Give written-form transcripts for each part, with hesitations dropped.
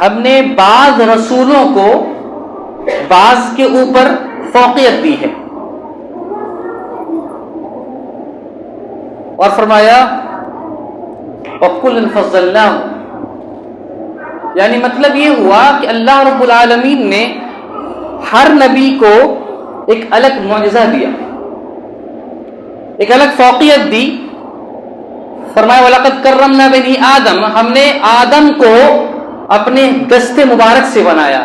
ہم نے بعض رسولوں کو بعض کے اوپر فوقیت دی ہے، اور فرمایا وَكُلًّا فَضَّلْنَاهُ، یعنی مطلب یہ ہوا کہ اللہ رب العالمین نے ہر نبی کو ایک الگ معجزہ دیا، ایک الگ فوقیت دی۔ فرمایا وَلَقَدْ كَرَّمْنَا بَنِي آدم، ہم نے آدم کو اپنے دست مبارک سے بنایا۔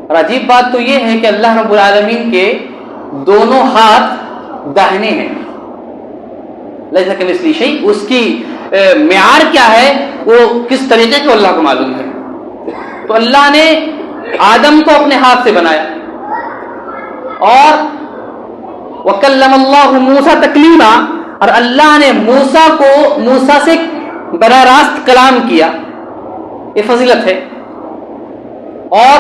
اور عجیب بات تو یہ ہے کہ اللہ رب العالمین کے دونوں ہاتھ داہنے ہیں، لیس کمثلہ شیء، اس کی معیار کیا ہے، وہ کس طریقے کو اللہ کو معلوم ہے۔ تو اللہ نے آدم کو اپنے ہاتھ سے بنایا، اور وَكَلَّمَ اللَّهُ مُوسَىٰ تَكْلِيمًا، اور اللہ نے موسیٰ سے براہ راست کلام کیا، یہ فضیلت ہے۔ اور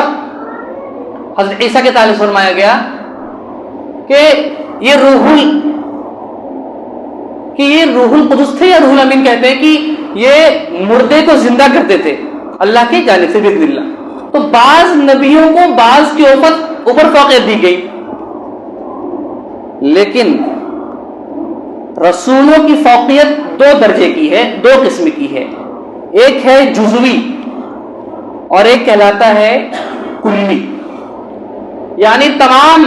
حضرت عیسیٰ کے تعلق فرمایا گیا کہ یہ روح القدس تھے، یا روح الامین کہتے ہیں، کہ یہ مردے کو زندہ کرتے تھے اللہ کی جانب سے باذن اللہ۔ تو بعض نبیوں کو بعض کے اوپر فوقیت دی گئی، لیکن رسولوں کی فوقیت دو درجے کی ہے، دو قسم کی ہے، ایک ہے جزوی اور ایک کہلاتا ہے کلی۔ یعنی تمام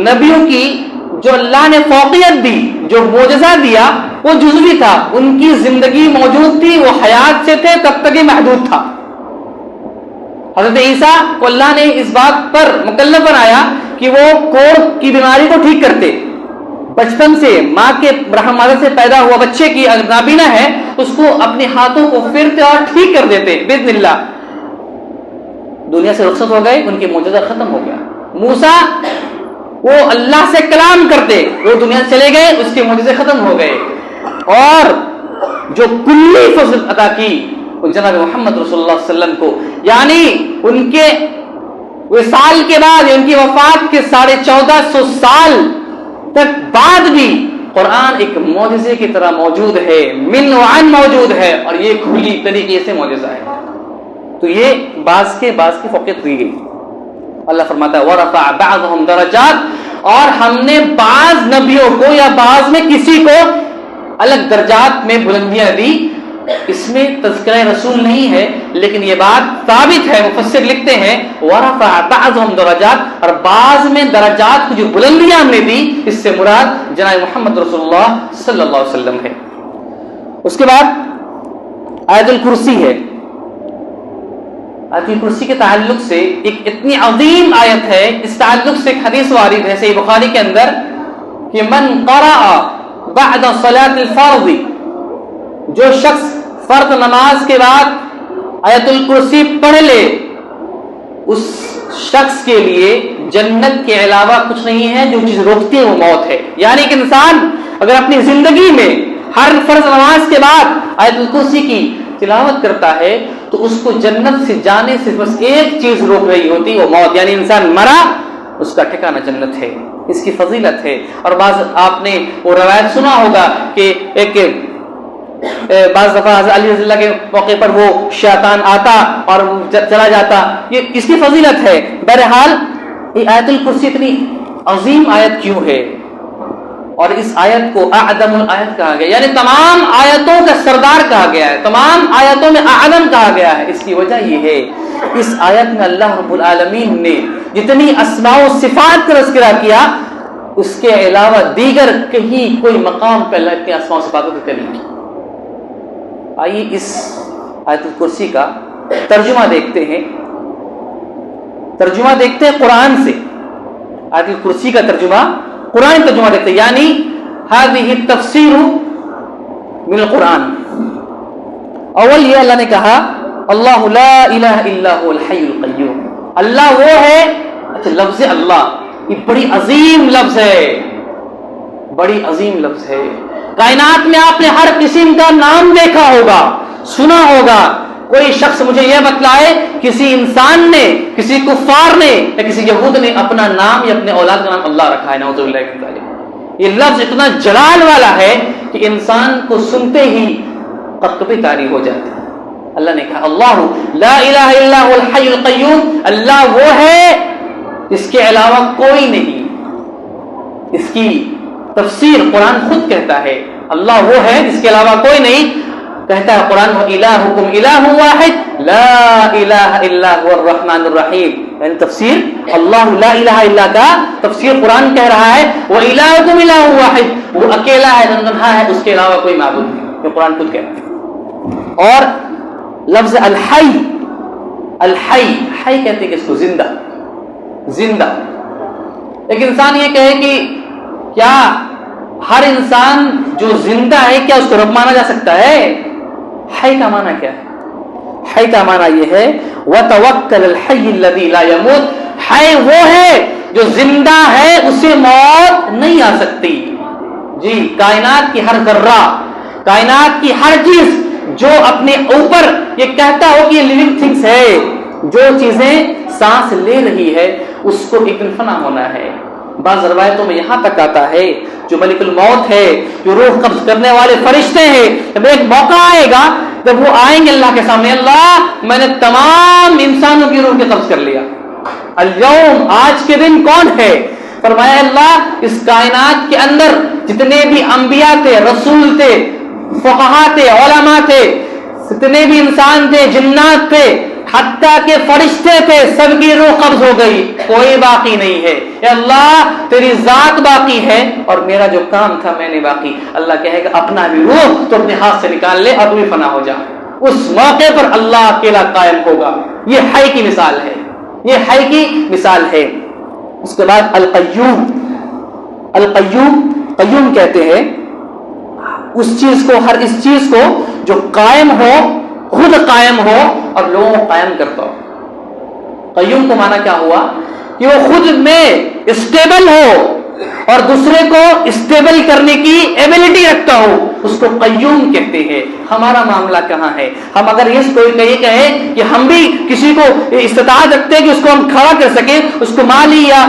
نبیوں کی جو اللہ نے فوقیت دی، جو معجزہ دیا، وہ جزوی تھا، ان کی زندگی موجود تھی، وہ حیات سے تھے، تب تک ہی محدود تھا۔ حضرت عیسیٰ کو اللہ نے اس بات پر مکلف بنایا کہ وہ کوڑ کی بیماری کو ٹھیک کرتے، بچپن سے ماں کے رحم مادر سے پیدا ہوا بچے کی اگر نابینا ہے اس کو اپنے ہاتھوں کو پھیرتے اور ٹھیک کر دیتے باذن اللہ۔ دنیا سے رخصت ہو گئے، ان کے معجزہ ختم ہو گیا۔ موسیٰ وہ اللہ سے کلام کرتے، وہ دنیا سے چلے گئے، اس کے معجزے ختم ہو گئے۔ اور جو کلی فضل عطا کی جناب محمد رسول اللہ صلی اللہ علیہ وسلم کو، یعنی ان کے وصال کے بعد، ان کی وفات کے 1450 سال تک بعد بھی قرآن ایک معجزے کی طرح موجود ہے، من و عن موجود ہے، اور یہ کھلی طریقے سے معجزہ ہے۔ تو یہ بعض کی فوقیت دی گئی۔ اللہ فرماتا ہے وَرَفَعَ بَعْضَهُمْ دَرَجَاتٍ، اور ہم نے بعض نبیوں کو یا بعض میں کسی کو الگ درجات میں بلندیاں دی۔ اس میں تذکرہ رسول نہیں ہے، لیکن یہ بات ثابت ہے، مفسر لکھتے ہیں وَرَفَعَ بَعْضَهُمْ دَرَجَاتٍ، اور بعض میں درجات کو جو بلندیاں ہم نے دی، اس سے مراد جناب محمد رسول اللہ صلی اللہ علیہ وسلم ہے۔ اس کے بعد آیت الکرسی ہے۔ آیت الکرسی کے تعلق سے ایک اتنی عظیم آیت ہے، اس تعلق سے ایک حدیث وارد ہے صحیح بخاری کے اندر کہ من قرأ بعد صلاة الفرض، جو شخص فرض نماز کے بعد آیت الکرسی پڑھ لے، اس شخص کے لیے جنت کے علاوہ کچھ نہیں ہے، جو چیز روکتی ہے وہ موت ہے۔ یعنی کہ انسان اگر اپنی زندگی میں ہر فرض نماز کے بعد آیت الکرسی کی تلاوت کرتا ہے تو اس کو جنت سے جانے سے بس ایک چیز روک رہی ہوتی، وہ موت۔ یعنی انسان مرا، اس کا ٹھکانہ جنت ہے، اس کی فضیلت ہے۔ اور بعض آپ نے وہ روایت سنا ہوگا کہ ایک بعض دفعہ حضرت علی رضی اللہ کے موقع پر وہ شیطان آتا اور چلا جاتا، یہ اس کی فضیلت ہے۔ بہرحال یہ آیت الکرسی اتنی عظیم آیت کیوں ہے، اور اس آیت کو اعظم الآیت کہا گیا، یعنی تمام آیتوں کا سردار کہا گیا ہے، تمام آیتوں میں اعظم کہا گیا ہے۔ اس کی وجہ یہ ہے اس آیت میں اللہ رب العالمین نے جتنی اسماء و صفات کا تذکرہ کیا، اس کے علاوہ دیگر کہیں کوئی مقام پہ اللہ کے اسماء و صفاتوں کا ذکر نہیں کیا۔ آئیے اس آیت الکرسی کا ترجمہ دیکھتے ہیں، قرآن سے۔ آیت الکرسی کا ترجمہ قرآن ترجمہ دیکھتے ہیں، یعنی هذه التفسیر من القرآن۔ اول یہ اللہ نے کہا اللہ لا الہ الا هو الحی القیوم، اللہ وہ ہے۔ اچھا، لفظ اللہ یہ بڑی عظیم لفظ ہے، بڑی عظیم لفظ ہے۔ کائنات میں آپ نے ہر قسم کا نام دیکھا ہوگا، سنا ہوگا۔ کوئی شخص مجھے یہ بتلائے کسی انسان نے، کسی کفار نے یا کسی یہود نے اپنا نام یا اپنے اولاد کا نام اللہ رکھا ہے، نعوذ باللہ من ذلک۔ یہ لفظ اتنا جلال والا ہے کہ انسان کو سنتے ہی قبقبے طاری ہو جاتے ہیں۔ اللہ نے کہا اللہ لا الہ الا هو الحی القیوم، اللہ وہ ہے اس کے علاوہ کوئی نہیں. اس کی تفسیر قرآن خود کہتا ہے اللہ وہ ہے جس کے علاوہ کوئی نہیں. کہتا ہے قرآن الہکم الہ واحد لا الہ الا هو الرحمن الرحیم، یعنی تفسیر اللہ لا الہ الا کا تفسیر قرآن کہہ رہا ہے وَإِلَٰهُكُمْ إِلَٰهٌ وَاحِدٌ، وہ اکیلا ہے تنہا ہے، اس کے علاوہ کوئی معبود نہیں، یہ قرآن خود کہہ رہا ہے. اور لفظ الحی، الحی حی کہتے ہیں کہ اس کو زندہ، زندہ. ایک انسان یہ کہے کہ کیا ہر انسان جو زندہ ہے کیا اس کو رب مانا جا سکتا ہے؟ حی کا معنی کیا ہے؟ حی کا معنی یہ ہے وَتَوَكَّلَ الْحَيِّ الَّذِي لَا يَمُوتُ، حی وہ ہے جو زندہ ہے اسے موت نہیں آ سکتی. جی کائنات کی ہر ذرہ، کائنات کی ہر چیز جو اپنے اوپر یہ کہتا ہو کہ یہ لیونگ تھنگس ہے، جو چیزیں سانس لے رہی ہے اس کو ایک دن فنا ہونا ہے. بعض روایتوں میں یہاں تک آتا ہے جو ملک الموت ہے، جو روح قبض کرنے والے فرشتے ہیں، جب ایک موقع آئے گا جب وہ آئیں گے اللہ کے سامنے، اللہ میں نے تمام انسانوں کی روح کے قبض کر لیا. اليوم آج کے دن کون ہے؟ فرمایا اللہ اس کائنات کے اندر جتنے بھی انبیاء تھے، رسول تھے، فقہا تھے، علماء تھے، جتنے بھی انسان تھے، جنات تھے، حتیٰ کہ فرشتے تھے، سب کی روح قبض ہو گئی، کوئی باقی نہیں ہے. اے اللہ تیری ذات باقی ہے اور میرا جو کام تھا میں نے باقی. اللہ کہے گا اپنا بھی روح تو اپنے ہاتھ سے نکال لے اور تو بھی فنا ہو جا. اس موقع پر اللہ اکیلا قائم ہوگا. یہ حی کی مثال ہے، یہ حی کی مثال ہے. اس کے بعد القیوم، القیوم قیوم کہتے ہیں اس چیز کو، ہر اس چیز کو جو قائم ہو، خود قائم ہو اور لوگوں کو قائم کرتا ہو. قیوم کو معنی کیا ہوا کہ وہ خود میں اسٹیبل ہو اور دوسرے کو اسٹیبل کرنے کی ایبلٹی رکھتا ہو، اس کو قیوم کہتے ہیں. ہمارا معاملہ کہاں ہے؟ ہم اگر یہ کوئی کہے کہ ہم بھی کسی کو استطاعت رکھتے ہیں کہ اس کو ہم کھڑا کر سکیں، اس کو مالی یا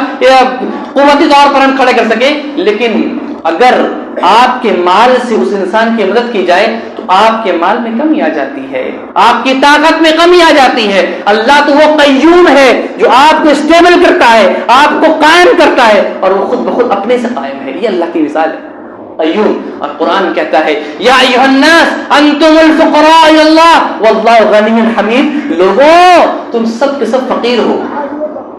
قوتی طور پر ہم کھڑے کر سکیں، لیکن اگر آپ کے مال سے اس انسان کی مدد کی جائے تو آپ کے مال میں کمی آ جاتی ہے، آپ کی طاقت میں کمی آ جاتی ہے. اللہ تو وہ قیوم ہے جو آپ کو اسٹیبل کرتا ہے، آپ کو قائم کرتا ہے اور وہ خود بخود اپنے سے قائم ہے. یہ اللہ کی مثال ہے قیوم. اور قرآن کہتا ہے یا ایھا الناس انتم الفقراء الی اللہ واللہ غنی حمید، لوگوں تم سب کے سب فقیر ہو.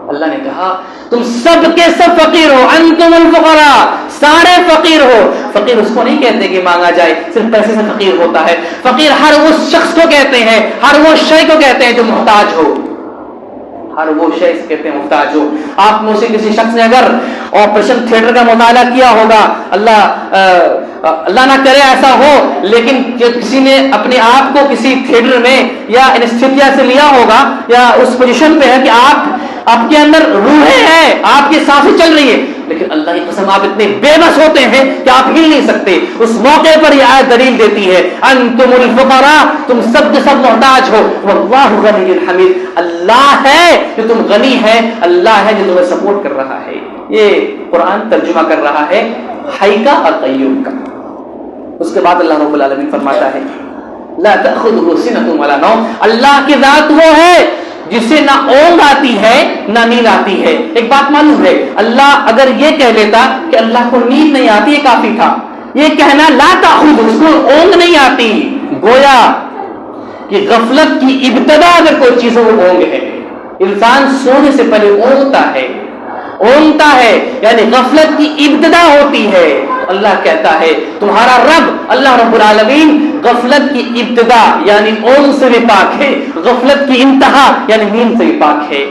اللہ نے کہا تم سب کے سب فقیر ہو، انتم الفقراء، سارے فقیر ہو. فقیر اس کو نہیں کہتے کہ مانگا جائے صرف پیسے سے فقیر ہوتا ہے. فقیر ہر اس شخص کو کہتے ہیں، ہر وہ شے کو کہتے ہیں جو محتاج ہو، ہر وہ شے سے کہتے ہیں محتاج ہو. آپ میں سے کسی شخص نے اگر آپریشن تھیٹر کا مطالعہ کیا ہوگا، اللہ نہ کرے ایسا ہو، لیکن کسی نے اپنے آپ کو کسی تھیٹر میں یا انستھیزیا سے لیا ہوگا یا اس پوزیشن پہ ہے کہ آپ کے اندر روحیں ہیں، آپ کی سانسیں چل رہی ہے، لیکن اللہ کی قسم آپ اتنے بے بس ہوتے ہیں کہ آپ ہل نہیں سکتے. اس موقع پر یہ آیت دلیل دیتی ہے انتم الفقراء، تم سب کے سب محتاج ہو، واللہ غنی حمید، اللہ ہے جو تم غنی ہے، اللہ ہے جو تمہیں سپورٹ کر رہا ہے. یہ قرآن ترجمہ کر رہا ہے حی کا اور قیوم کا. اس کے بعد اللہ رب العالمین فرماتا ہے لا تأخذہ سنۃ ولا نوم، اللہ کی ذات وہ ہے جسے نہ اونگ آتی ہے نہ نیند آتی ہے. ایک بات معلوم ہے، اللہ اگر یہ کہہ لیتا کہ اللہ کو نیند نہیں آتی یہ کافی تھا. یہ کہنا لا تأخذہ، اس کو اونگ نہیں آتی، گویا کہ غفلت کی ابتدا اگر کوئی چیز وہ اونگ ہے. انسان سونے سے پہلے اونگتا ہے یعنی غفلت کی ابتدا ہوتی ہے. اللہ کہتا ہے تمہارا رب اللہ رب العالمین غفلت کی ابتدا یعنی اونگ سے بھی پاک ہے، غفلت کی انتہا یعنی نیند سے بھی پاک ہے.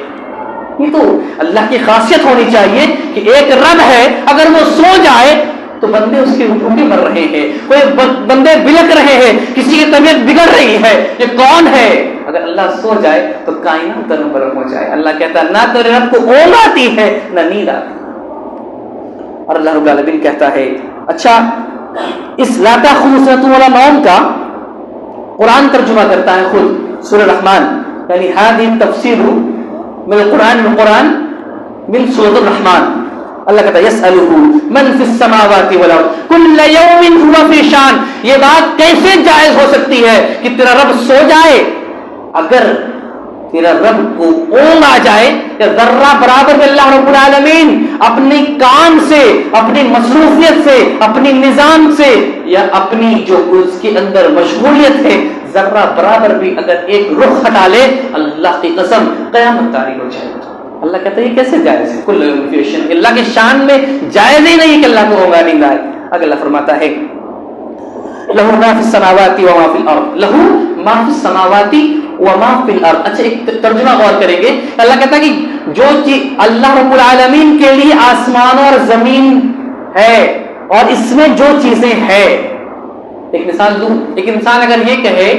یہ تو اللہ کی خاصیت ہونی چاہیے کہ ایک رب ہے، اگر وہ سو جائے تو بندے اس کے بھوکے مر رہے ہیں، کوئی بندے بلک رہے ہیں، کسی کی طبیعت بگڑ رہی ہے، یہ کون ہے؟ اگر اللہ سو جائے تو کائنات درم برم ہو جائے. اللہ کہتا ہے نہ تیرے رب کو اونگ آتی ہے نہ نیند آتی. اور اللہ رب العالمین کہتا ہے اچھا اس لا تأخذہ سنۃ ولا نوم کا قرآن ترجمہ کرتا ہے خود سورہ الرحمن، یعنی هذه تفسیر من القرآن من سورۃ الرحمن. اللہ کہتا ہے یسألہ من فی السماوات والارض کل یوم هو فی شان. یہ بات کیسے جائز ہو سکتی ہے کہ تیرا رب سو جائے اگر تیرا رب کو اونگ آ جائے یا ذرہ برابر بھی اللہ رب العالمین اپنے کام سے، اپنی مصروفیت سے، اپنی نظام سے یا اپنی جو اس کے اندر مشغولیت ہے ذرہ برابر بھی اگر ایک رخ ہٹا لے، اللہ کی قسم قیامت طاری ہو جائے. اللہ کہتا ہے یہ کیسے جائز ہے؟ کل یوم، اللہ کے شان میں جائز ہی نہیں کہ اللہ کو اونگا نیند آئے. اگر اللہ فرماتا ہے لہو ما فی السماوات و ما فی الارض، لہو ما فی السماوات و ما فی الارض. اچھا ایک ترجمہ غور کریں گے. اللہ کہتا ہے کہ جو چیز اللہ رب العالمین کے لیے آسمان اور زمین ہے اور اس میں جو چیزیں ہیں. ایک مثال دوں. ایک انسان اگر یہ کہے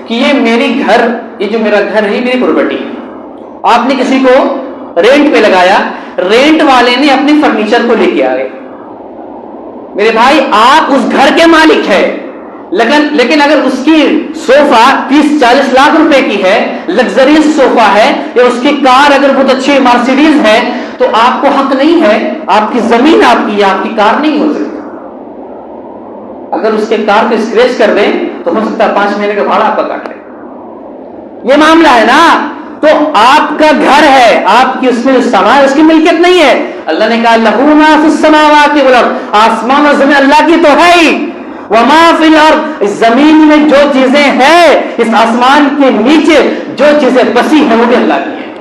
کہ یہ میری گھر، یہ جو میرا گھر ہے یہ میری پراپرٹی ہے، آپ نے کسی کو رینٹ پہ لگایا، رینٹ والے نے اپنی فرنیچر کو لے کے آئے. میرے بھائی آپ اس گھر کے مالک ہیں، لیکن اگر اس کی صوفہ 30-40 لاکھ روپے کی ہے، لگزریس صوفہ ہے، یا اس کی کار اگر بہت اچھی مرسیڈیز ہے، تو آپ کو حق نہیں ہے، آپ کی زمین آپ کی، آپ کی کار نہیں ہو سکتی. اگر اس کے کار کو اسکریچ کر دیں تو ہو سکتا ہے 5 مہینے کا بھاڑا آپ کا کاٹ لے. یہ معاملہ ہے نا. تو آپ کا گھر ہے، آپ کی اس میں جو سامان ہے اس کی ملکیت نہیں ہے. اللہ نے کہا لہو ما فی السماوات والارض، آسمان اور زمین اللہ کی تو ہے ہی، وما فی الارض، اس زمین میں جو چیزیں ہیں، اس آسمان کے نیچے جو چیزیں بسی ہیں وہ بھی اللہ کی ہیں.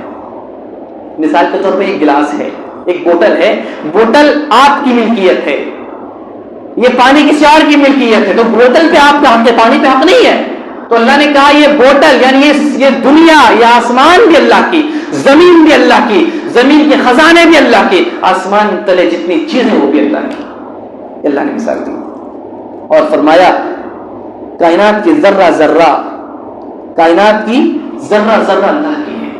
مثال کے طور پہ ایک گلاس ہے، ایک بوتل ہے، بوتل آپ کی ملکیت ہے، یہ پانی کسی اور کی ملکیت ہے، تو بوتل پہ آپ کا حق ہے، پانی پہ حق نہیں ہے. تو اللہ نے کہا یہ بوتل یعنی یہ دنیا، یہ آسمان بھی اللہ کی، زمین بھی اللہ کی، زمین کے خزانے بھی اللہ کے، آسمان تلے جتنی چیزیں وہ بھی اللہ کی. اللہ نے مثال دی اور فرمایا کائنات کی ذرہ ذرہ، کائنات کی ذرہ ذرہ اللہ کی ہے.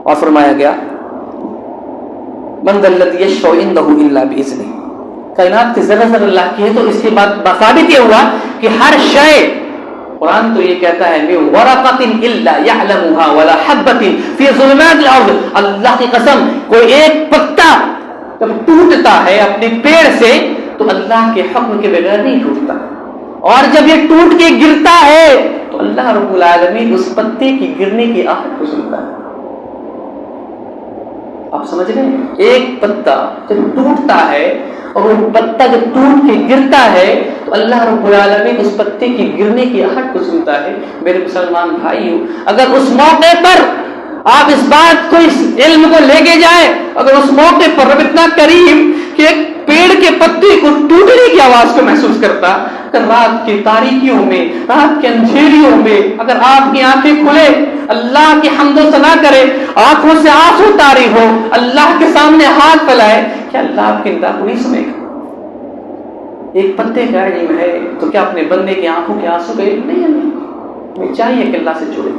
اور فرمایا گیا من ذا الذی یشفع عندہ الا باذنہ، کائنات کی ذرہ ذرہ اللہ کی ہے. تو اس کے بعد ثابت یہ ہوا کہ ہر شے، قرآن تو یہ کہتا ہے من ورقۃ الا یعلمها ولا حبۃ فی ظلمات الارض، اللہ کی قسم کوئی ایک پتا جب ٹوٹتا ہے اپنے پیڑ سے تو اللہ کے حکم کے بغیر نہیں ٹوٹتا، اور جب یہ ٹوٹ کے گرتا ہے تو اللہ رب العالمین اس پتے کی گرنے کی آہٹ کو سنتا ہے. آپ سمجھ رہے ہیں؟ ایک پتا جب ٹوٹتا ہے اور وہ پتا جب ٹوٹ کے گرتا ہے تو اللہ رب العالمین اس پتے کی گرنے کی آہٹ کو سنتا ہے. میرے مسلمان بھائیو، اگر اس موقع پر آپ اس بات کو، اس علم کو لے کے جائیں، اگر اس موقع پر رب اتنا کریم کہ ایک پیڑ کے پتے کو ٹوٹنے کی آواز کو محسوس کرتا، اگر رات کی تاریکیوں میں، رات کے اندھیریوں میں اگر آپ کی آنکھیں کھلے، اللہ کی حمد و ثنا کرے، آنکھوں سے آنسو طاری ہو، اللہ کے سامنے ہاتھ پھیلائے، کیا اللہ آپ کی ندا کو نہیں سنے گا؟ ایک پتے کا علم ہے تو کیا اپنے بندے کی آنکھوں کے آنسو کا علم نہیں ہے؟ ہمیں چاہیے کہ اللہ سے جڑے.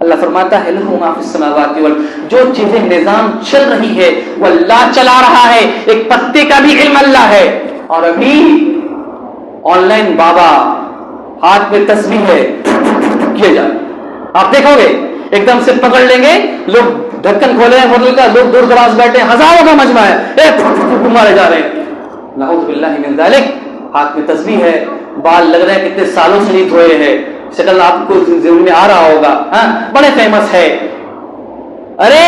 اللہ فرماتا ہے لہو ما فی السماوات والارض، جو چیزیں نظام چل رہی ہے وہ اللہ چلا رہا ہے. ایک پتے کا بھی علم اللہ ہے. اور ابھی آن لائن بابا ہاتھ میں تسبیح ہے کیے جائے، آپ دیکھو گے ایک دم سے پکڑ لیں گے لوگ، ڈھکن کھولے ہیں ہوٹل کا، لوگ دور دراز بیٹھے ہیں، ہزاروں کا مجمع ہے، مارے جا رہے ہیں. نعوذ باللہ من ذالک. ہاتھ میں تسبیح ہے، بال لگ رہے ہیں کتنے سالوں سے نہیں دھوئے ہیں، شکل آپ کو ذہن میں آ رہا ہوگا، ہاں بڑے فیمس ہے. ارے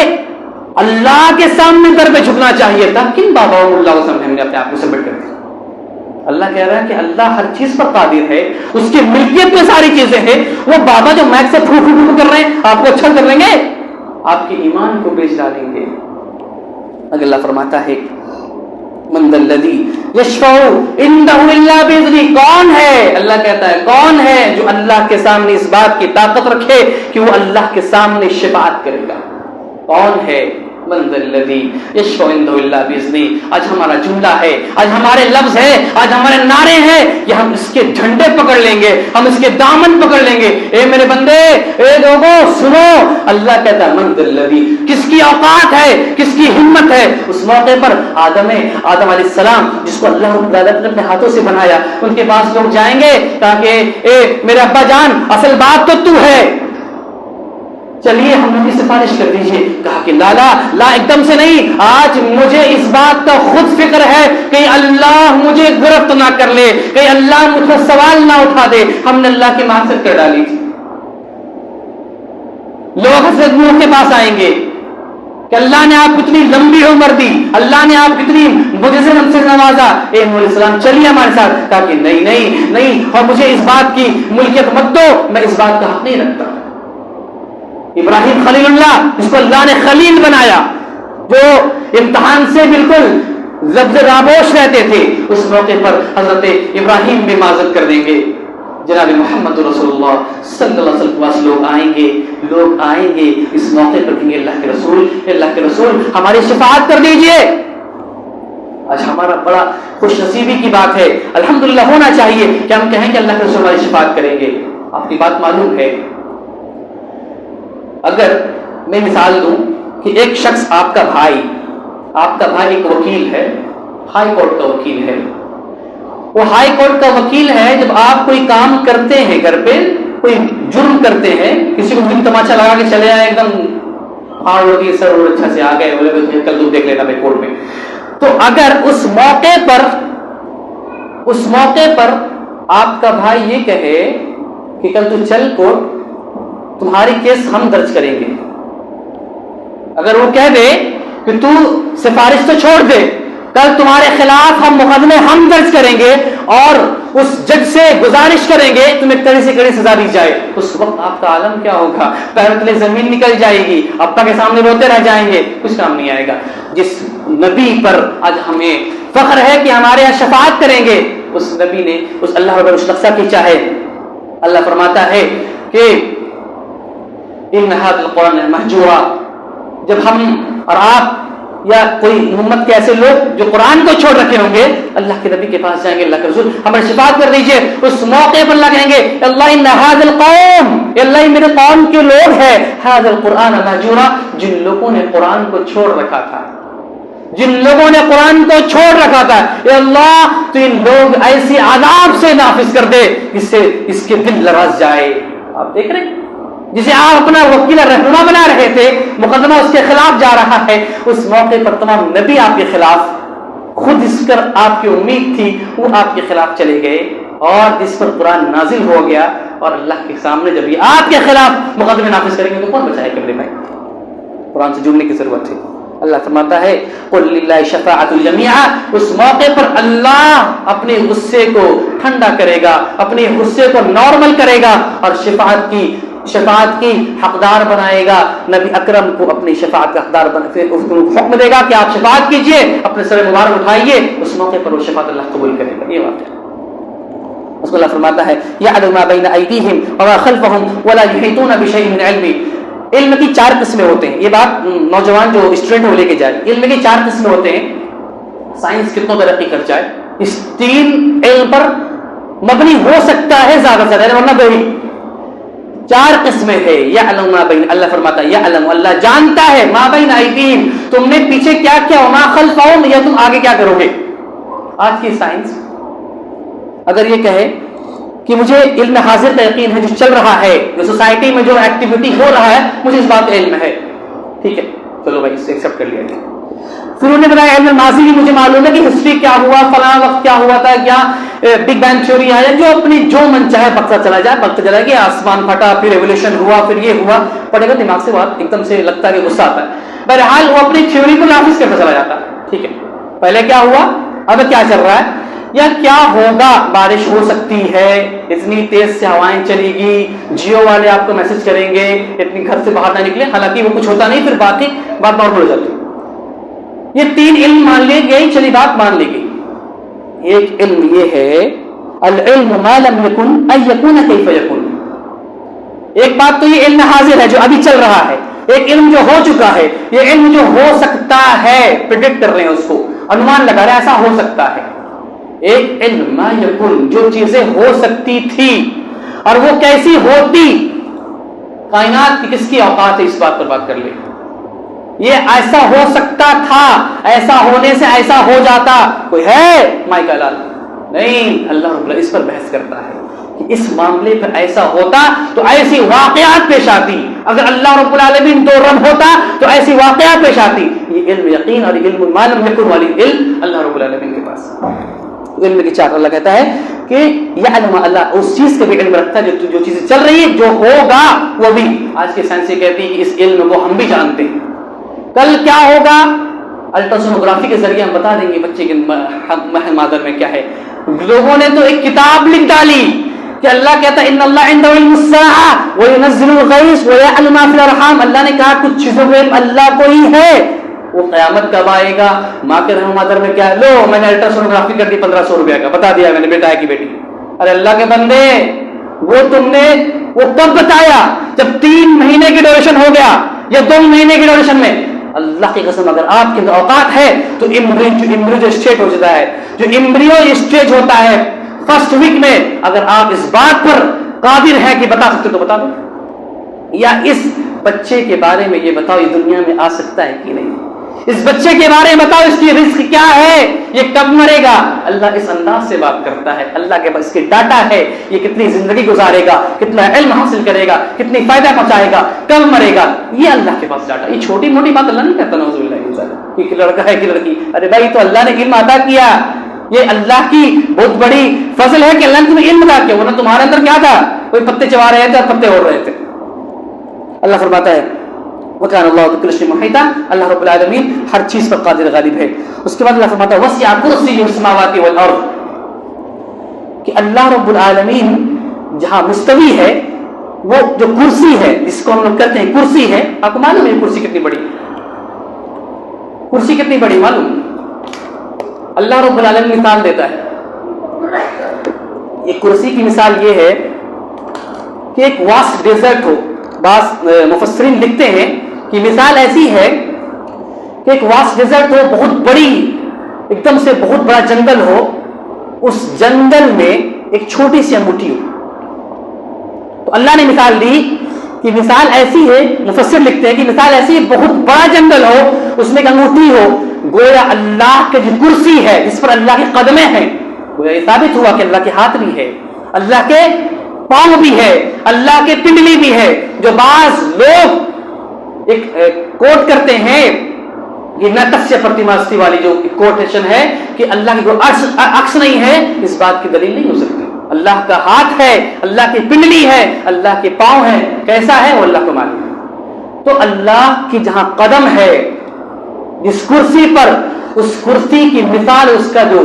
اللہ کے سامنے در پہ جھکنا چاہیے تھا. کن باباؤں اللہ کے سامنے ہم نے اپنے آپ کو سبمٹ کر دیا؟ اللہ کہہ رہا ہے کہ اللہ ہر چیز پر قادر ہے، اس کی ملکیت میں ساری چیزیں ہیں. وہ بابا جو مائک سے پھو پھو کر رہے ہیں آپ کو اچھا کر لیں گے، آپ کے ایمان کو بیچ ڈالیں گے. اگر اللہ فرماتا ہے من ذا الذی یشفع عندہ الا باذنہ، کون ہے؟ اللہ کہتا ہے کون ہے جو اللہ کے سامنے اس بات کی طاقت رکھے کہ وہ اللہ کے سامنے شفاعت کرے گا؟ کون ہے؟ من ذا الذی یشفع عندہ الا باذنہ. آج ہمارا جملہ ہے، آج ہمارے لفظ ہے، آج ہمارے نعرے ہیں کہ ہم اس کے جھنڈے پکڑ لیں گے، ہم اس کے دامن پکڑ لیں گے. اے میرے بندے، اے لوگوں سنو، اللہ کہتا ہے من ذا الذی، کس کی اوقات ہے، کس کی ہمت ہے؟ اس موقع پر آدم علیہ السلام جس کو اللہ رب العالمین نے اپنے ہاتھوں سے بنایا، ان کے پاس لوگ جائیں گے کہا کہ اے میرے ابا جان، اصل بات تو ہے، چلیے ہم لوگ کی سفارش کر دیجیے. کہا کہ لا ایک دم سے نہیں، آج مجھے اس بات کا خود فکر ہے کہ اللہ مجھے گرفت نہ کر لے، کہ اللہ مجھ پر سوال نہ اٹھا دے. ہم نے اللہ کی معصیت کر ڈالی تھی. لوگ حضرت نوح کے پاس آئیں گے کہ اللہ نے آپ کو اتنی لمبی عمر دی, اللہ نے آپ کتنی معجزے سے نوازا, اے نوح علیہ السلام چلیے ہمارے ساتھ. کہا کہ نہیں نہیں نہیں, اور مجھے اس بات کی ملکیت مت دو, میں اس بات کا حق نہیں رکھتا. ابراہیم خلیل اللہ, جس کو اللہ نے خلیل بنایا, جو امتحان سے بالکل لفظ رابوش رہتے تھے, اس موقع پر حضرت ابراہیم بھی معذرت کر دیں گے. جناب محمد رسول اللہ صلی اللہ علیہ وسلم کے پاس لوگ آئیں گے اس موقع پر کہیں اللہ کے رسول ہماری شفاعت کر دیجئے. آج ہمارا بڑا خوش نصیبی کی بات ہے, الحمدللہ ہونا چاہیے کہ ہم کہیں کہ اللہ کے رسول ہماری شفاعت کریں گے. آپ کی بات معلوم ہے, اگر میں مثال دوں کہ ایک شخص آپ کا بھائی ایک وکیل ہے, ہائی کورٹ کا وکیل ہے. وہ ہائی کورٹ کا وکیل ہے, جب آپ کوئی کام کرتے ہیں گھر پہ, کوئی جرم کرتے ہیں, کسی کو دن تماچا لگا کے چلے آئے, ایک دم ہارڈ ہوتی ہے سر, اور اچھا سے آ گئے, بولے کل تم دیکھ لینا میں کورٹ میں. تو اگر اس موقع پر آپ کا بھائی یہ کہے کہ کل تو چل کورٹ, تمہاری کیس ہم درج کریں گے. اگر وہ کہہ دے کہ تو سفارش تو چھوڑ دے, کل تمہارے خلاف ہم مقدمے ہم درج کریں گے اور اس جج سے گزارش کریں گے تمہیں کڑی سے کڑی سزا دی جائے, اس وقت آپ کا عالم کیا ہوگا؟ پیروں تلے زمین نکل جائے گی, ابا کے سامنے روتے رہ جائیں گے, کچھ کام نہیں آئے گا. جس نبی پر آج ہمیں فخر ہے کہ ہمارے یہاں شفاعت کریں گے, اس نبی نے اس اللہ رب اس نقصہ کھینچا ہے. اللہ فرماتا ہے کہ ان هذا القرآن مہجورا, جب ہم اور آپ یا کوئی امت کے ایسے لوگ جو قرآن کو چھوڑ رکھے ہوں گے, اللہ کے نبی کے پاس جائیں گے, اللہ کے رسول ہماری شفاعت کر دیجئے. اس موقع پر اللہ کہیں گے اللہ ان هذا القوم, اللہ میرے قوم کے لوگ ہیں, هذا القرآن مہجورا, جن لوگوں نے قرآن کو چھوڑ رکھا تھا, اے اللہ تو ان لوگ ایسی عذاب سے نافذ کر دے جس سے اس کے دل لرز جائے. آپ دیکھ رہے ہیں, جسے آپ اپنا وکیل رہنما بنا رہے تھے, مقدمہ اس کے خلاف جا رہا ہے, اس موقع پر تمام نبی آپ کے خلاف, خود جس پر آپ کی امید تھی وہ آپ کے خلاف چلے گئے, اور جس پر قرآن نازل ہو گیا, اور اللہ کے سامنے جب یہ آپ کے خلاف مقدمے نافذ کریں گے تو کون بچائے گا؟ بھائی قرآن سے جڑنے کی ضرورت ہے. اللہ فرماتا ہے قل للہ شفاعت الجمیع, اس موقع پر اللہ اپنے غصے کو ٹھنڈا کرے گا, اپنے غصے کو نارمل کرے گا, اور شفاعت کی حقدار بنائے گا. نبی اکرم کو اپنی شفاعت کا حقدار پھر اس کو حکم دے گا کہ آپ شفاعت کیجئے, اپنے سر مبارک اٹھائیے, اس موقع پر وہ شفاعت اللہ قبول کرے گا. یہ بات ہے. اس کو اللہ فرماتا ہے یعلم ما بین ایدیہم وما خلفہم ولا یحیطون بشیء من علمہ. علم کی 4 قسمیں ہوتے ہیں, یہ بات نوجوان جو اسٹوڈنٹ ہو لے کے جائے. علم کی 4 قسمیں ہوتے ہیں. سائنس کتنا ترقی کر جائے, اس 3 علم پر مبنی ہو سکتا ہے زیادہ سے زیادہ, ورنہ 2 ہی. 4 قسمیں ہے. یعلم ما بین, اللہ فرماتا ہے یعلم, اللہ جانتا ہے, ما بین ایدیہم, تم نے پیچھے کیا کیا, وما خلفہم, یا تم آگے کیا کرو گے. آج کی سائنس اگر یہ کہے کہ مجھے علم حاضر کا یقین ہے, جو چل رہا ہے, جو سوسائٹی میں جو ایکٹیویٹی ہو رہا ہے, مجھے اس بات کا علم ہے, ٹھیک ہے, چلو بھائی اس سے ایکسپٹ کر لیا گیا. پھر انہوں نے بتایا علم ماضی بھی مجھے معلوم ہے کہ ہسٹری کیا ہوا, فلاں وقت کیا ہوا تھا, کیا بگ بینگ تھیوری آیا, جو اپنی جو من چاہے بکتا چلا جائے, بکتا چلا گیا, آسمان پھٹا, پھر ریولیوشن ہوا, پھر یہ ہوا, پڑے گا دماغ سے بات ایک دم سے لگتا ہے کہ غصہ آتا ہے. بہرحال وہ اپنی تھیوری کو نافذ کرتا چلا جاتا ہے. ٹھیک ہے, پہلے کیا ہوا, اب کیا چل رہا ہے, یا کیا ہوگا, بارش ہو سکتی ہے, اتنی تیز سے ہوائیں چلے گی, جیو والے آپ کو میسج کریں گے اتنی گھر سے باہر نہ نکلے, حالانکہ وہ کچھ ہوتا نہیں, پھر باقی بات نارمل ہو جاتی. یہ 3 علم مان لیے گئی, چلی بات مان لی گئی. ایک علم یہ ہے العلم ما لم يكن ان يكون كيف يكون. ایک بات تو یہ علم حاضر ہے جو ابھی چل رہا ہے, ایک علم جو ہو چکا ہے, یہ علم جو ہو سکتا ہے, پریڈکٹ کر رہے ہیں, اس کو انمان لگا رہے ہیں ایسا ہو سکتا ہے. ایک علم ما یکن, جو چیزیں ہو سکتی تھی اور وہ کیسی ہوتی, کائنات کی کس کی اوقات ہے, اس بات پر بات کر لیں. یہ ایسا ہو سکتا تھا, ایسا ہونے سے ایسا ہو جاتا, کوئی ہے مائک لال نہیں. اللہ رب العزت اس پر بحث کرتا ہے کہ اس معاملے پر ایسا ہوتا تو ایسی واقعات پیش آتی, اگر اللہ رب العالمین 2 رب ہوتا تو ایسی واقعات پیش آتی. یہ علم یقین اور علم معلوم یکن والی علم اللہ رب العالمین کے پاس. علم کی چاہت اللہ کہتا ہے کہ یعلم اللہ اس چیز کا بھی علم رکھتا ہے جو چیزیں چل رہی ہے، جو ہوگا وہ بھی. آج کے سائنس یہ کہتی ہے کہ اس علم کو ہم بھی جانتے ہیں، کل کیا ہوگا الٹراسونوگرافی کے ذریعے ہم بتا دیں گے بچے کے محل مادر میں کیا ہے. لوگوں نے تو ایک کتاب لکھ ڈالی کہ اللہ کہتا ہے ان اللہ عنده علم الساعة وينزل الغيث ويعلم ما في الارحام. اللہ نے کہا کچھ چیزوں کا علم اللہ کو ہی ہے، وہ قیامت کب آئے گا، ماں کے رحم مادر میں کیا ہے، لو میں نے الٹراسونوگرافی کر دی 1500 روپیہ کا، بتا دیا میں نے بیٹا ہے کہ بیٹی. ارے اللہ کے بندے وہ تم نے وہ کب بتایا جب 3 مہینے کی ڈیوریشن ہو گیا یا 2 مہینے کی ڈیوریشن میں. اللہ کی قسم اگر آپ کے اندر اوقات ہے تو ایمبریو جو اسٹیٹ ہو جاتا ہے، جو ایمبریو اسٹیج ہوتا ہے فرسٹ ویک میں، اگر آپ اس بات پر قادر ہیں کہ بتا سکتے تو بتا دو. یا اس بچے کے بارے میں یہ بتاؤ یہ دنیا میں آ سکتا ہے کہ نہیں، اس بچے کے بارے میں بتاؤ اس کی رزق کیا ہے، یہ کب مرے گا. اللہ اس انداز سے بات کرتا ہے، اللہ کے پاس اس کے ڈاٹا ہے، یہ کتنی زندگی گزارے گا، کتنا علم حاصل کرے گا، کتنی فائدہ پہنچائے گا، کب مرے گا، یہ اللہ کے پاس ڈاٹا. یہ چھوٹی موٹی بات اللہ نہیں کہتا نعوذ باللہ کہ لڑکا ہے کہ لڑکی. ارے بھائی تو اللہ نے علم عطا کیا، یہ اللہ کی بہت بڑی فضل ہے کہ اللہ نے تمہیں علم عطا کیا، ورنہ تمہارے اندر کیا تھا، کوئی پتے چبا رہے تھے اور پتے اوڑ رہے تھے. اللہ فرماتا ہے وَكَانَ اللَّهُ بِكُلِّ شَيْءٍ مُحِيطًا، اللہ رب العالمین ہر چیز پر قادر غالب ہے. اس کے بعد اللہ فرماتا ہے وَسِعَ كُرْسِيُّهُ السَّمَاوَاتِ وَالْأَرْضَ، کہ اللہ رب العالمین جہاں مستوی ہے، وہ جو کرسی ہے جس کو ہم لوگ کہتے ہیں کرسی ہے، آپ کو معلوم ہے کرسی کتنی بڑی، کرسی کتنی بڑی معلوم؟ اللہ رب العالمین مثال دیتا ہے. یہ کرسی کی مثال یہ ہے کہ ایک واسٹ ڈیزرٹ ہو. بعض مفسرین لکھتے ہیں کہ مثال ایسی ہے کہ ایک واسٹ ڈیزرٹ ہو، بہت بڑی ایک دم سے بہت بڑا جنگل ہو، اس جنگل میں ایک چھوٹی سی انگوٹھی ہو. تو اللہ نے مثال دی کہ مثال ایسی ہے، مفسر لکھتے ہیں کہ مثال ایسی ہے بہت بڑا جنگل ہو، اس میں ایک انگوٹھی ہو، گویا اللہ کے جو کرسی ہے جس پر اللہ کے قدمیں ہیں، گویا یہ ثابت ہوا کہ اللہ کے ہاتھ بھی ہے، اللہ کے پاؤں بھی ہے، اللہ کے پنڈلی بھی ہے. جو بعض لوگ ایک کوٹ کرتے ہیں یہ نتسیہ پرتیماستی والی جو کوٹیشن ہے کہ اللہ کی کوئی عکس نہیں ہے، اس بات کی دلیل نہیں ہو سکتی. اللہ کا ہاتھ ہے، اللہ کی پنڈلی ہے، اللہ کے پاؤں ہیں، کیسا ہے وہ اللہ کو معلوم ہے. تو اللہ کی جہاں قدم ہے جس کرسی پر، اس کرسی کی مثال اس کا جو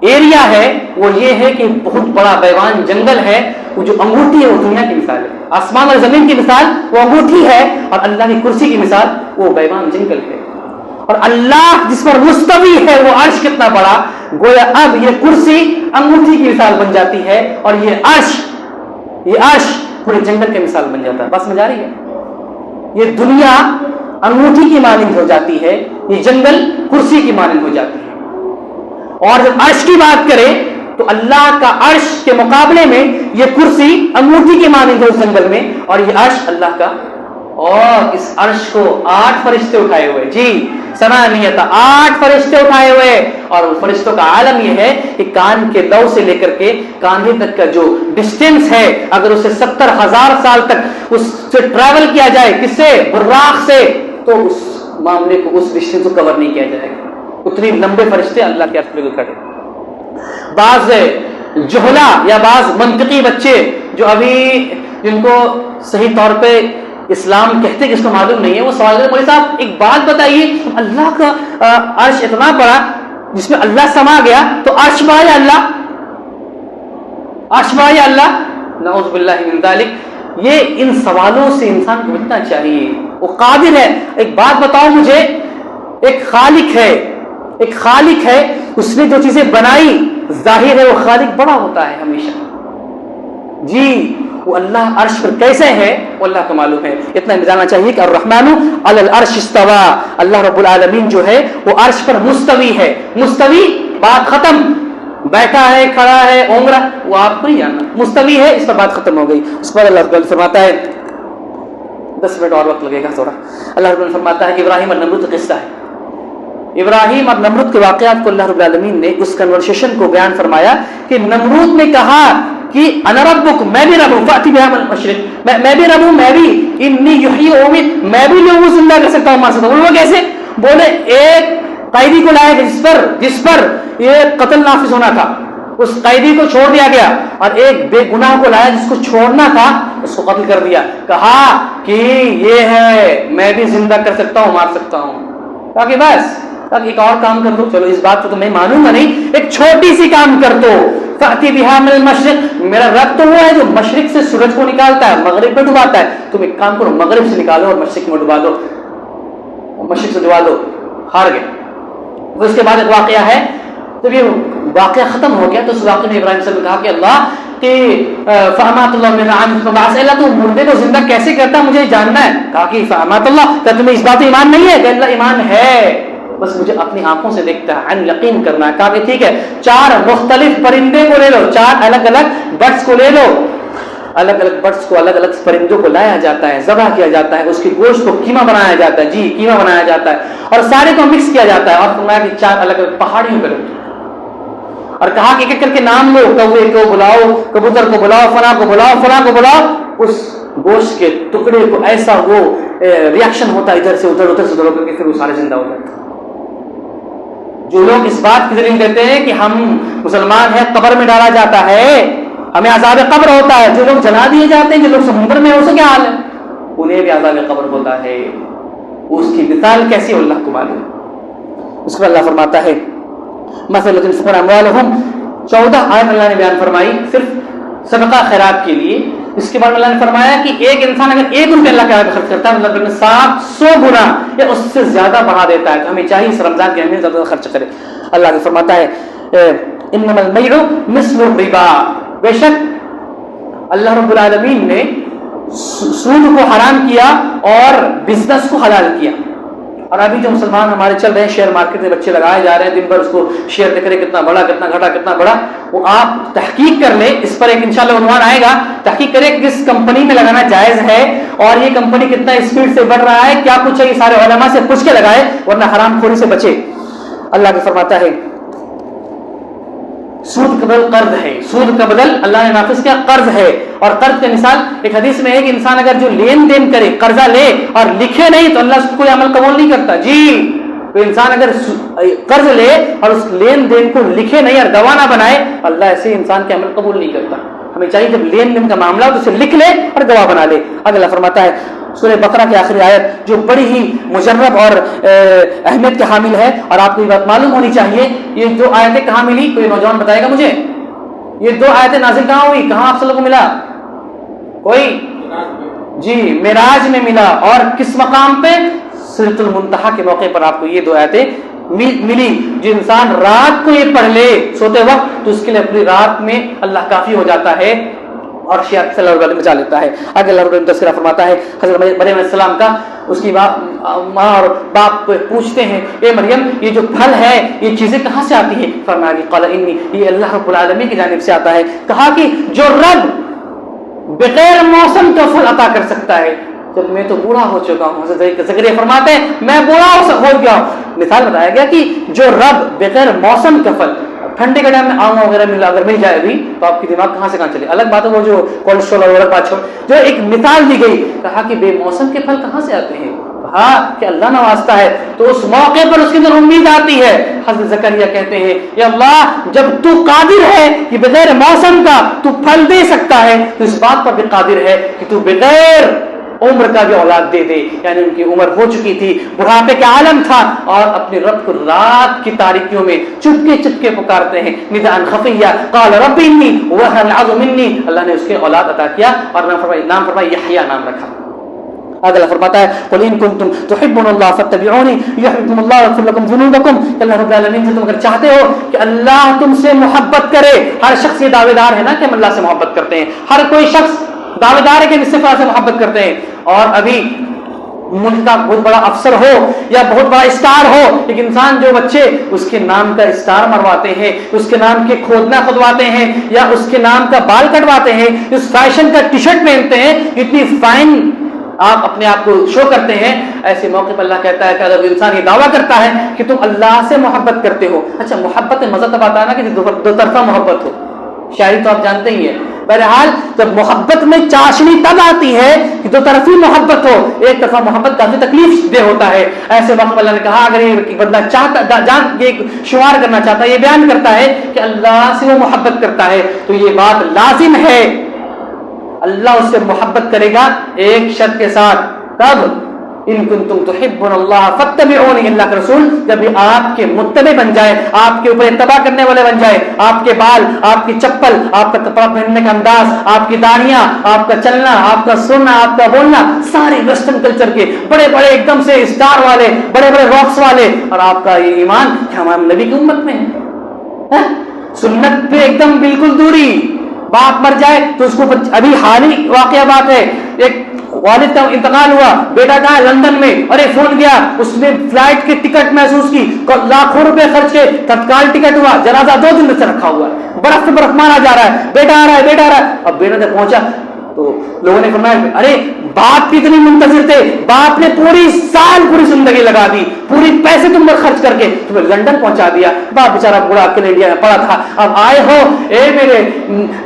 ایریا ہے وہ یہ ہے کہ بہت بڑا بیوان جنگل ہے. وہ جو انگوٹھی ہے وہ دنیا کی مثال ہے، آسمان اور زمین کی مثال وہ انگوٹھی ہے، اور اللہ کی کرسی کی مثال وہ بیوان جنگل ہے. اور اللہ جس پر مستوی ہے وہ عرش کتنا بڑا، گویا اب یہ کرسی انگوٹھی کی مثال بن جاتی ہے، اور یہ عرش پورے جنگل کی مثال بن جاتا ہے. بس سمجھ آ رہی ہے؟ یہ دنیا انگوٹھی کی مانند ہو جاتی ہے، یہ جنگل کرسی کی مانند ہو جاتی ہے. اور جب عرش کی بات کریں تو اللہ کا عرش کے مقابلے میں یہ کرسی انگوٹھی کی مانند ہے اس جنگل میں، اور یہ عرش اللہ کا. اور اس عرش کو 8 فرشتے اٹھائے ہوئے، جی سمانیت 8 فرشتے اٹھائے ہوئے. اور ان فرشتوں کا عالم یہ ہے کہ کان کے لو سے لے کر کے کاندھے تک کا جو ڈسٹینس ہے، اگر اسے 70,000 سال تک اس سے ٹریول کیا جائے، کس سے؟ براق سے، تو اس معاملے کو اس ڈسٹینس کو کور نہیں کیا جائے گا. اتنی لمبے فرشتے اللہ کے عرش پہ کھڑے. بعض جہلا یا بعض منطقی بچے جو ابھی جن کو صحیح طور پہ اسلام کہتے کہ اس کو معلوم نہیں ہے، وہ سوال کرتے مولوی صاحب ایک بات بتائیے، اللہ کا عرش اتنا بڑا جس میں اللہ سما گیا، تو عرش بڑا یا اللہ؟ عرش بڑا یا اللہ؟ نعوذ باللہ من ذالک. یہ ان سوالوں سے انسان کو بچنا چاہیے. وہ قادر ہے. ایک بات بتاؤ مجھے، ایک خالق ہے، اس نے جو چیزیں بنائی، ظاہر ہے وہ خالق بڑا ہوتا ہے ہمیشہ. جی وہ اللہ عرش پر کیسے ہے وہ اللہ کو معلوم ہے. اتنا جاننا چاہیے کہ الرحمن علی العرش استوى، اللہ رب العالمین جو ہے وہ عرش پر مستوی ہے. مستوی بات ختم، بیٹھا ہے، کھڑا ہے، اونگ رہا، وہ آپ کو نہیں جاننا. مستوی ہے، اس پر بات ختم ہو گئی. اس پر اللہ رب فرماتا ہے 10 منٹ اور وقت لگے گا تھوڑا. اللہ رب فرماتا ہے کہ ابراہیم اور نمرود کا قصہ ہے. ابراہیم اور نمرود کے واقعات کو اللہ رب العالمین نے اس کنورسیشن کو بیان فرمایا کہ نمرود نے کہا کہ انا ربک، میں بھی رب ہوں، فاتی بہا من المشرق، میں بھی رب ہوں، میں بھی انی یحیی و امیت، میں بھی لوگوں کو زندہ کر سکتا ہوں، مار سکتا ہوں. وہ کیسے؟ بولے ایک قیدی کو لایا جس پر یہ قتل نافذ ہونا تھا، اس قیدی کو چھوڑ دیا گیا، اور ایک بے گناہ کو لایا جس کو چھوڑنا تھا، اس کو قتل کر دیا. کہا کہ یہ ہے، میں بھی زندہ کر سکتا ہوں، مار سکتا ہوں. کہا کہ بس ایک اور کام کر دو، چلو اس بات کو تو میں مانوں گا نہیں، ایک چھوٹی سی کام کر دو. فأتی بہا من المشرق، میرا رب تو وہ ہے جو مشرق سے سورج کو نکالتا ہے، مغرب میں ڈباتا ہے. تم ایک کام کرو، مغرب سے نکالو اور مشرق میں ڈبا دو، مشرق سے ڈبا دو. ہار گئے. اس کے بعد ایک واقعہ ہے، جب یہ واقعہ ختم ہو گیا تو اس واقعے میں ابراہیم صلی اللہ علیہ وسلم نے کہا کہ اللہ کہ فامات اللہ من عام فبعث، اللہ تو مردے کو زندہ کیسے کرتا مجھے جاننا ہے. کہا کہ فامات اللہ، کیا تمہیں اس بات ایمان نہیں ہے؟ کہ اللہ ایمان ہے، بس مجھے اپنی آنکھوں سے دیکھتا ہے، عن یقین کرنا ہے. کہا کہ ٹھیک ہے، 4 مختلف پرندے کو لے لو، 4 الگ الگ برڈس کو لے لو. الگ الگ برڈس کو، الگ الگ پرندوں کو لایا جاتا ہے، ذبح کیا جاتا ہے، اس کے گوشت کو قیمہ بنایا جاتا ہے، جی قیمہ بنایا جاتا ہے، اور سارے کو مکس کیا جاتا ہے. اور فرمایا کہ 4 الگ الگ پہاڑیوں پہ رکھو، اور کہا کہ ایک کر کے نام لو، کوے کو بلاؤ، کبوتر کو بلاؤ، فلاں کو بلاؤ، فلاں کو بلاؤ. اس گوشت کے ٹکڑے کو ایسا وہ ریاکشن ہوتا ہے ادھر سے ادھر، ادھر سے ادھر ہو کر کے پھر وہ سارے زندہ ہو جاتے ہیں. جو لوگ اس بات کی دلیل دیتے ہیں کہ ہم مسلمان ہیں، قبر میں ڈالا جاتا ہے، ہمیں عذاب قبر ہوتا ہے، جو لوگ جلا دیے جاتے ہیں، جو لوگ سمندر میں، اس کا کیا حال ہے؟ انہیں بھی عذاب قبر ہوتا ہے. اس کی مثال کیسی ہے اللہ کو معلوم. اس پر اللہ فرماتا ہے مثل الذین ينفقون اموالهم، 14 آیت اللہ نے بیان فرمائی صرف صدقہ خیرات کے لیے. اس کے بعد اللہ نے فرمایا کہ ایک انسان اگر 1 روپیہ اللہ کے راہ میں خرچ کرتا ہے، اللہ نے 700 گنا یا اس سے زیادہ بڑھا دیتا ہے. تو ہمیں چاہیے اس رمضان کے مہینے میں زیادہ خرچ کرے. اللہ نے فرماتا ہے انما البیع مثل الربا، بے شک اللہ رب العالمین نے سود کو حرام کیا اور بزنس کو حلال کیا. اور ابھی جو مسلمان ہمارے چل رہے ہیں شیئر مارکیٹ میں، بچے لگائے جا رہے ہیں، دن بھر اس کو شیئر دیکھ رہے کتنا بڑا، کتنا گھٹا، کتنا بڑا. وہ آپ تحقیق کر لیں، اس پر ایک انشاءاللہ عنوان آئے گا، تحقیق کریں کس کمپنی میں لگانا جائز ہے اور یہ کمپنی کتنا اسپیڈ سے بڑھ رہا ہے، کیا کچھ ہے، یہ سارے علماء سے پوچھ کے لگائے، ورنہ حرام خوری سے بچے. اللہ بھی فرماتا ہے سود کا بدل قرض ہے، سود کا بدل اللہ نے نافذ کیا قرض ہے. اور قرض کی مثال ایک حدیث میں ہے کہ انسان اگر جو لین دین کرے، قرضہ لے اور لکھے نہیں تو اللہ اس کو کوئی عمل قبول نہیں کرتا. جی تو انسان اگر قرض لے اور اس لین دین کو لکھے نہیں اور گواہ نہ بنائے، اللہ ایسے انسان کے عمل قبول نہیں کرتا. ہمیں چاہیے جب لین دین کا معاملہ ہو تو اسے لکھ لے اور گواہ بنا لے. اللہ فرماتا ہے سورہ بقرہ کی آخری آیت جو بڑی ہی مجرب اور اہمیت کے حامل ہے، اور آپ کو یہ بات معلوم ہونی چاہیے، یہ 2 آیتیں کہاں ملی؟ کوئی نوجوان بتائے گا مجھے؟ یہ 2 آیتیں نازل کہاں ہوئی، کہاں آپ سب کو ملا؟ کوئی؟ جی معراج میں ملا. اور کس مقام پہ؟ سدرۃ المنتہا کے موقع پر آپ کو یہ 2 آیتیں ملی. جو انسان رات کو یہ پڑھ لے سوتے وقت تو اس کے لیے پوری رات میں اللہ کافی ہو جاتا ہے اور شیعہ صلی اللہ علیہ وسلم جاتا ہے. آگے اللہ رب العالمین تذکرہ فرماتا ہے حضرت مریم علیہ السلام کا. اس کی ماں اور باپ پوچھتے ہیں اے مریم یہ جو پھل ہے یہ چیزیں کہاں سے آتی ہیں؟ فرمایا کہ قال انی، یہ اللہ رب العالمین کی جانب سے آتا ہے. کہا کہ جو رب بغیر موسم کا پھل عطا کر سکتا ہے، جب میں تو بوڑھا ہو چکا ہوں. حضرت زکریا فرماتے ہیں میں بوڑھا ہو گیا ہوں. مثال بتایا گیا کہ جو رب بغیر موسم کا پھل، ٹھنڈے کے ٹائم میں آم وغیرہ اگر مل جائے ابھی تو آپ کی دماغ کہاں سے کہاں چلے. الگ بات ہے وہ جو کولسٹرول اور الگ بات چھوڑ، جو ایک مثال دی گئی. کہا کہ بے موسم کے پھل کہاں سے آتے ہیں؟ کہا کہ اللہ نوازتا ہے تو اس موقع پر اس کے اندر امید آتی ہے. حضرت زکریا کہتے ہیں یا اللہ جب تو قادر ہے کہ بغیر موسم کا تو پھل دے سکتا ہے تو اس بات پر بھی قادر ہے کہ تو بغیر عمر کا بھی اولاد دے دے. یعنی ان کی عمر ہو چکی تھی، بڑھاپے کا عالم تھا، اور اپنے رب کو رات کی تاریکیوں میں چپکے چپکے پکارتے ہیں نداء خفیہ. قال رب انی وهن العظم منی، اللہ نے اس کے اولاد عطا کیا اور نام فرمایا یحییٰ نام رکھا. آگے اللہ فرماتا ہے قل ان کنتم تحبون اللہ فاتبعونی یحببکم اللہ ویغفر لکم ذنوبکم. کہ اللہ رب العالمین سے تم اگر چاہتے ہو کہ اللہ تم سے محبت کرے، ہر شخص یہ دعوے دار ہے نا کہ ہم اللہ سے محبت کرتے ہیں، ہر کوئی شخص دعوے دار ہے کہ اس سے سے محبت کرتے ہیں. اور ابھی ملک کا بہت بڑا افسر ہو یا بہت بڑا اسٹار ہو، ایک انسان جو بچے اس کے نام کا اسٹار مرواتے ہیں، اس کے نام کے کھودنا کھدواتے ہیں یا اس کے نام کا بال کٹواتے ہیں، اس فیشن کا ٹی شرٹ پہنتے ہیں، اتنی فائن آپ اپنے آپ کو شو کرتے ہیں، ایسے موقع پر اللہ کہتا ہے کہ اگر انسان یہ دعویٰ کرتا ہے کہ تم اللہ سے محبت کرتے ہو. اچھا محبت میں مزہ تب آتا ہے نا کہ دو طرفہ محبت ہو. شاعری تو آپ جانتے ہی ہیں بہرحال جب محبت میں چاشنی تب آتی ہے کہ دو طرفی محبت ہو، ایک طرفہ محبت کافی تکلیف دہ ہوتا ہے، ایسے وقت اللہ نے کہا اگر یہ بندہ چاہتا جان یہ شمار کرنا چاہتا ہے، یہ بیان کرتا ہے کہ اللہ سے وہ محبت کرتا ہے، تو یہ بات لازم ہے اللہ اس سے محبت کرے گا ایک شرط کے ساتھ، تب ان کنتم تحبون اللہ فاتبعونی، اللہ کے رسول جب یہ آپ کے متبع بن جائے، آپ کے اوپر اتباع کرنے والے بن جائے، آپ کے بال، آپ کی چپل، آپ کا کپڑا پہننے کا انداز، آپ کی داڑیاں، آپ کا چلنا، آپ کا سننا، آپ کا بولنا، سارے ویسٹرن کلچر کے بڑے بڑے ایک دم سے اسٹار والے، بڑے بڑے راکس والے، اور آپ کا یہ ایمان کہ ہمارے نبی کی امت میں ہے، سنت پہ ایک دم بالکل دوری، باپ مر جائے تو اس کو، ابھی حال ہی واقعہ بات ہے، ایک والد کا انتقال ہوا، بیٹا کہا لندن میں، ارے فون گیا، اس نے فلائٹ کی ٹکٹ محسوس کی، لاکھوں روپے خرچ کے تتکال ٹکٹ ہوا، جنازہ 2 دن سے رکھا ہوا ہے، برف برف مارا جا رہا ہے، بیٹا آ رہا ہے، بیٹا آ رہا ہے، اب بیٹا جب پہنچا تو لوگوں نے فرمایا ارے باپ کی اتنی منتظر تھے، باپ نے پوری سال پوری زندگی لگا دی، پوری پیسے تم پر خرچ کر کے تمہیں لندن پہنچا دیا، باپ بیچارہ بوڑھا اکیلے انڈیا میں پڑا تھا، اب آئے ہو اے میرے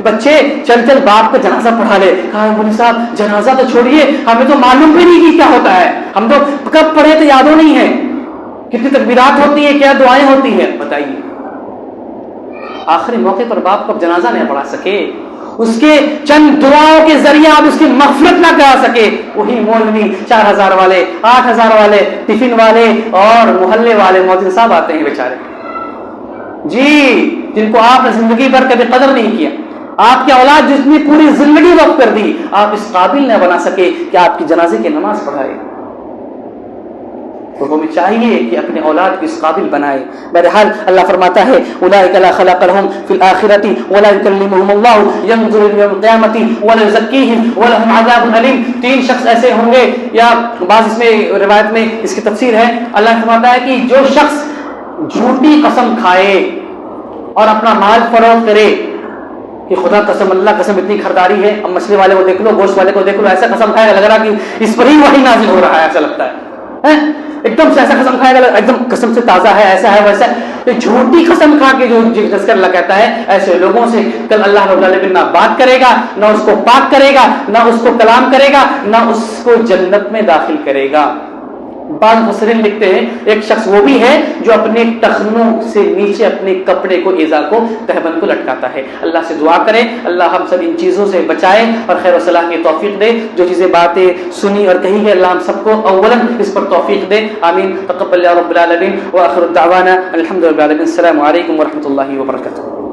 بچے چل چل باپ کا جنازہ پڑھا لے، کہا مولوی صاحب جنازہ تو چھوڑیے، ہمیں تو معلوم بھی نہیں کہ کیا ہوتا ہے، ہم تو کب پڑھے تو یادوں نہیں ہے، کتنی تکبیرات ہوتی ہیں، کیا دعائیں ہوتی ہیں، بتائیے آخری موقع پر باپ کو جنازہ نہیں پڑھا سکے، اس کے چند دعاؤں کے ذریعے آپ اس کی مغفرت نہ کرا سکے، وہی مولوی 4000 والے، 8000 والے، ٹفن والے اور محلے والے مولوی صاحب آتے ہیں بیچارے جی، جن کو آپ نے زندگی بھر کبھی قدر نہیں کیا، آپ کی اولاد جس نے پوری زندگی وقف کر دی، آپ اس قابل نہ بنا سکے کہ آپ کی جنازے کی نماز پڑھائے، تو ہمیں چاہیے کہ اپنے اولاد کو اس قابل بنائے۔ بہرحال اللہ فرماتا ہے اولئک لا خلاق لهم فی الآخرۃ ولا یکلمهم اللہ ینظر یوم القیامۃ ولا یزکیہم ولہم عذاب علیم، 3 شخص ایسے ہوں گے، یا بعض اس میں روایت میں اس کی تفسیر ہے، اللہ فرماتا ہے کہ جو شخص جھوٹی قسم کھائے اور اپنا مال فروخت کرے کہ خدا قسم اللہ قسم اتنی خریداری ہے، اب مچھلی والے کو دیکھ لو، گوشت والے کو دیکھ لو، ایسا قسم کھائے گا لگ رہا کہ اس پر ہی وحی نازل ہو رہا ہے، ایسا لگتا ہے، ایک دم سے ایسا قسم کھائے گا ایک دم قسم سے تازہ ہے، ایسا ہے ویسا ہے، تو جھوٹی قسم کھا کے جو تذکر اللہ کہتا ہے، ایسے لوگوں سے کل اللہ رب العالمین نہ بات کرے گا، نہ اس کو پاک کرے گا، نہ اس کو کلام کرے گا، نہ اس کو جنت میں داخل کرے گا۔ بعض مفسرین لکھتے ہیں ایک شخص وہ بھی ہے جو اپنے ٹخنوں سے نیچے اپنے کپڑے کو ایذا کو تہبند کو لٹکاتا ہے۔ اللہ سے دعا کریں اللہ ہم سب ان چیزوں سے بچائے اور خیر و صلاح کی توفیق دے، جو چیزیں باتیں سنی اور کہی ہے اللہ ہم سب کو اولاً اس پر توفیق دے، آمین، تقبل یا رب العالمین، وآخر دعوانا الحمد للہ، السلام علیکم ورحمۃ اللہ وبرکاتہ۔